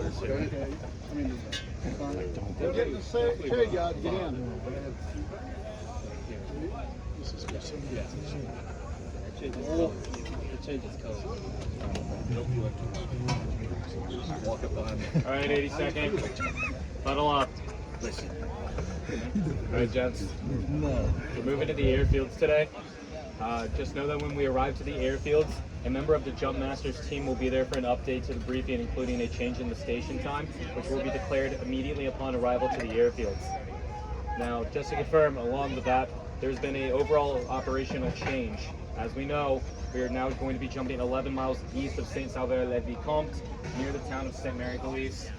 members here. Okay. I mean, we're getting the shade yard to get in. This is good. Yeah. It changes color. Walk up behind me. All right, 80 seconds. Huddle up. Listen. All right, gents. No. We're moving to the airfields today. Just know that when we arrive to the airfields, a member of the Jump Masters team will be there for an update to the briefing, including a change in the station time, which will be declared immediately upon arrival to the airfields. Now, just to confirm, along with that, there's been an overall operational change. As we know, we are now going to be jumping 11 miles east of Saint-Sauveur-le-Vicomte, near the town of Sainte-Marie-Gaulice,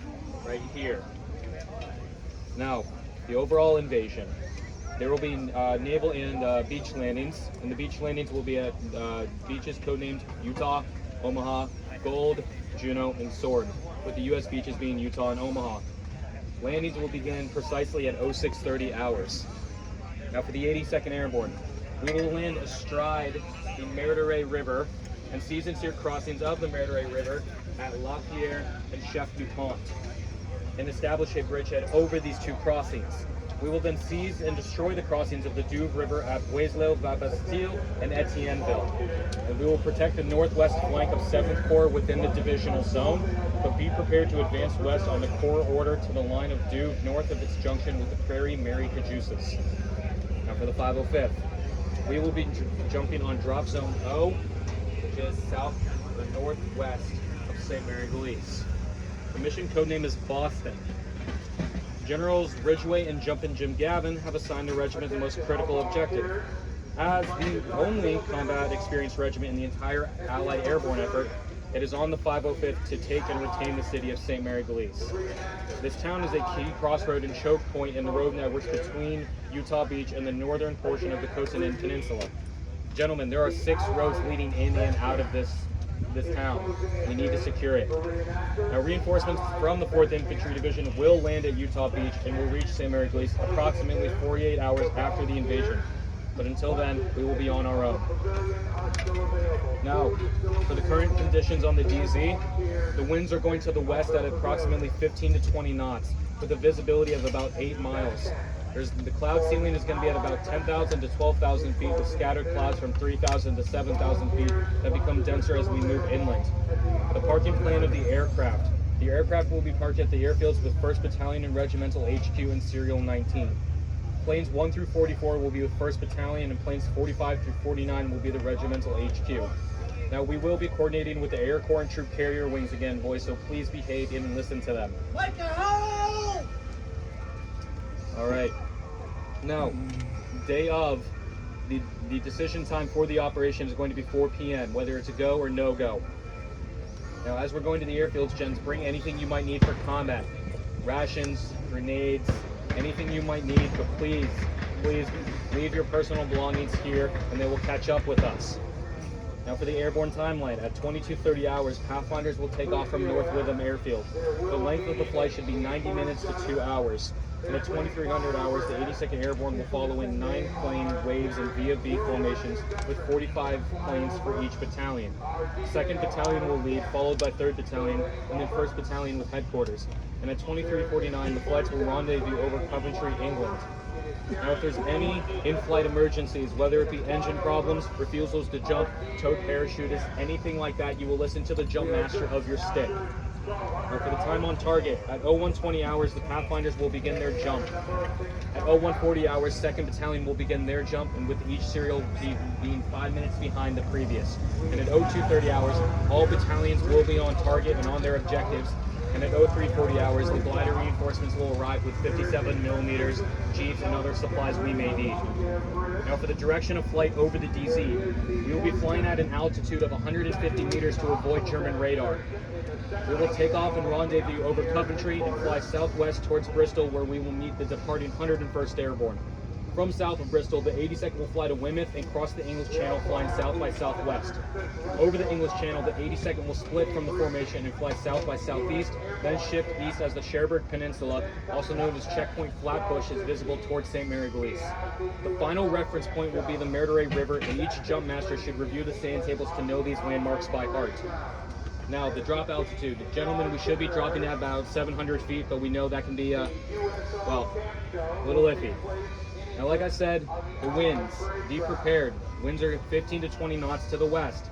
right here. Now, the overall invasion. There will be naval and beach landings, and the beach landings will be at beaches codenamed Utah, Omaha, Gold, Juneau, and Sword, with the U.S. beaches being Utah and Omaha. Landings will begin precisely at 0630 hours. Now for the 82nd Airborne, we will land astride the Meurthe River and seize and steer crossings of the Meurthe River at La Pierre and Chef DuPont, and establish a bridgehead over these two crossings. We will then seize and destroy the crossings of the Douve River at Boiseleu-Bastille and Etienneville. And we will protect the northwest flank of 7th Corps within the divisional zone, but be prepared to advance west on the Corps order to the line of Douve north of its junction with the Prairie Mary Cajusis. Now for the 505th, we will be jumping on drop zone O, which is south or northwest of Sainte-Marie-Gaulice. The mission code name is Boston. Generals Ridgway and Jumpin' Jim Gavin have assigned the regiment the most critical objective. As the only combat experienced regiment in the entire Allied airborne effort, it is on the 505th to take and retain the city of Sainte-Marie-Gaulice. This town is a key crossroad and choke point in the road networks between Utah Beach and the northern portion of the Cosentin Peninsula. Gentlemen, there are 6 roads leading in and out of this town. We need to secure it. Now, reinforcements from the 4th Infantry Division will land at Utah Beach and will reach Sainte-Marie-Gaulice approximately 48 hours after the invasion. But until then, we will be on our own. Now, for the current conditions on the DZ, the winds are going to the west at approximately 15 to 20 knots, with a visibility of about 8 miles. The cloud ceiling is going to be at about 10,000 to 12,000 feet, with scattered clouds from 3,000 to 7,000 feet that become denser as we move inland. The parking plan of the aircraft. The aircraft will be parked at the airfields with 1st Battalion and Regimental HQ in Serial 19. Planes 1 through 44 will be with 1st Battalion, and planes 45 through 49 will be the Regimental HQ. Now, we will be coordinating with the Air Corps and Troop Carrier Wings again, boys, so please behave and listen to them. All right. Now, day of, the decision time for the operation is going to be 4 p.m., whether it's a go or no go. Now, as we're going to the airfields, gents, bring anything you might need for combat. Rations, grenades, anything you might need, but please leave your personal belongings here and they will catch up with us. Now for the airborne timeline, at 22:30 hours, Pathfinders will take off from North Witham Airfield. The length of the flight should be 90 minutes to 2 hours. And at 2300 hours, the 82nd Airborne will follow in 9 plane waves in V formations with 45 planes for each battalion. 2nd Battalion will lead, followed by 3rd Battalion, and then 1st Battalion with headquarters. And at 23:49, the flights will rendezvous over Coventry, England. Now, if there's any in-flight emergencies, whether it be engine problems, refusals to jump, towed parachutists, anything like that, you will listen to the jump master of your stick. Now, for the time on target, at 0120 hours, the Pathfinders will begin their jump. At 0140 hours, 2nd Battalion will begin their jump, and with each serial being 5 minutes behind the previous. And at 0230 hours, all battalions will be on target and on their objectives. And at 0340 hours, the glider reinforcements will arrive with 57 millimeters, jeeps, and other supplies we may need. Now, for the direction of flight over the DZ, we will be flying at an altitude of 150 meters to avoid German radar. We will take off and rendezvous over Coventry and fly southwest towards Bristol, where we will meet the departing 101st Airborne. From south of Bristol, the 82nd will fly to Weymouth and cross the English Channel, flying south by southwest. Over the English Channel, the 82nd will split from the formation and fly south by southeast, then shift east as the Cherbourg Peninsula, also known as Checkpoint Flatbush, is visible towards Sainte-Marie-Gaulice. The final reference point will be the Meurthe River, and each jump master should review the sand tables to know these landmarks by heart. Now, the drop altitude. Gentlemen, we should be dropping at about 700 feet, but we know that can be, well, a little iffy. Now, like I said, the winds, be prepared. Winds are 15 to 20 knots to the west.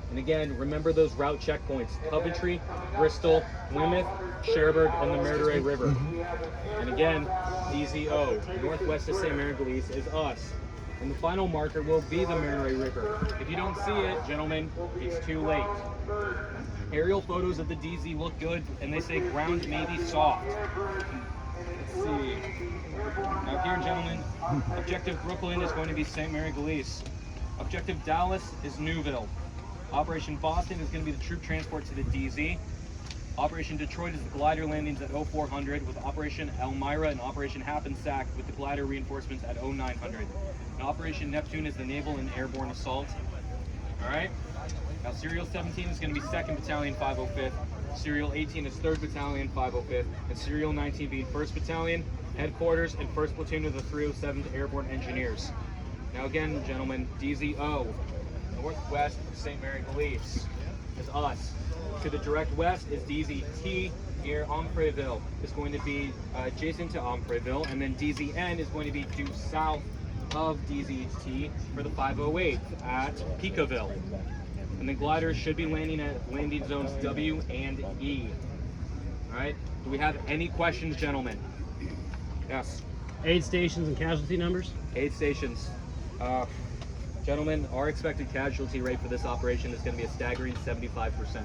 And again, remember those route checkpoints: Coventry, Bristol, Plymouth, Cherbourg, and the Murray River. And again, DZO, northwest of St. Mary Gallice, is us. And the final marker will be the Murray River. If you don't see it, gentlemen, it's too late. Aerial photos of the DZ look good, and they say ground may be soft. Let's see. Now here, gentlemen, Objective Brooklyn is going to be St. Mary Gallice. Objective Dallas is Newville. Operation Boston is going to be the troop transport to the DZ. Operation Detroit is the glider landings at 0400, with Operation Elmira and Operation Happensack with the glider reinforcements at 0900. And Operation Neptune is the naval and airborne assault. All right. Now Serial 17 is going to be 2nd Battalion 505th. Serial 18 is 3rd Battalion 505th, and Serial 19 being 1st Battalion, headquarters, and 1st Platoon of the 307th Airborne Engineers. Now again, gentlemen, DZO, northwest of St. Mary Gallice, is us. To the direct west is DZT near Omfreyville. It's going to be adjacent to Omfreyville, and then DZN is going to be due south of DZT for the 508 at Peekaville. And the gliders should be landing at landing zones W and E. All right. Do we have any questions, gentlemen? Yes. Aid stations and casualty numbers? Aid stations. Gentlemen, our expected casualty rate for this operation is going to be a staggering 75%.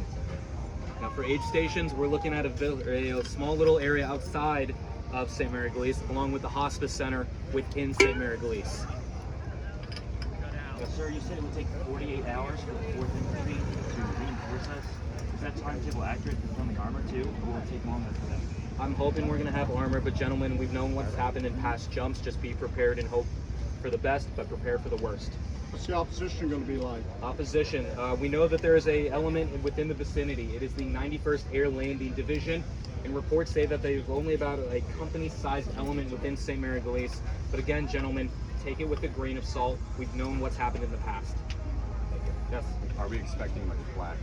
Now for aid stations, we're looking at a small little area outside of St. Mary Gallice, along with the hospice center within St. Mary Gallice. Sir, you said it would take 48 hours for the 4th Infantry to reinforce us. Is that timetable accurate from the armor too, or will it take longer for them? I'm hoping we're going to have armor, but gentlemen, we've known what's happened in past jumps. Just be prepared and hope for the best, but prepare for the worst. What's the opposition going to be like? Opposition. We know that there is a element within the vicinity. It is the 91st Air Landing Division, and reports say that there's only about a company-sized element within St. Mary Gallice. But again, gentlemen, take it with a grain of salt. We've known what's happened in the past. Yes? Are we expecting much flak?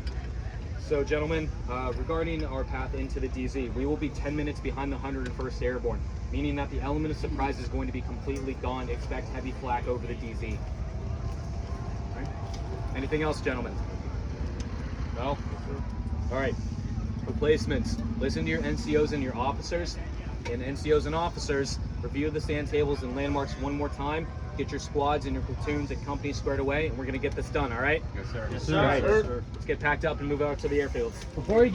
So, gentlemen, regarding our path into the DZ, we will be 10 minutes behind the 101st Airborne, meaning that the element of surprise is going to be completely gone. Expect heavy flak over the DZ. All right. Anything else, gentlemen? No? All right. Replacements. Listen to your NCOs and your officers. And NCOs and officers, review the stand tables and landmarks one more time. Get your squads and your platoons and companies squared away, and we're going to get this done, all right? Yes, sir. Yes, sir. All right. Yes, sir. Let's get packed up and move out to the airfields. Before you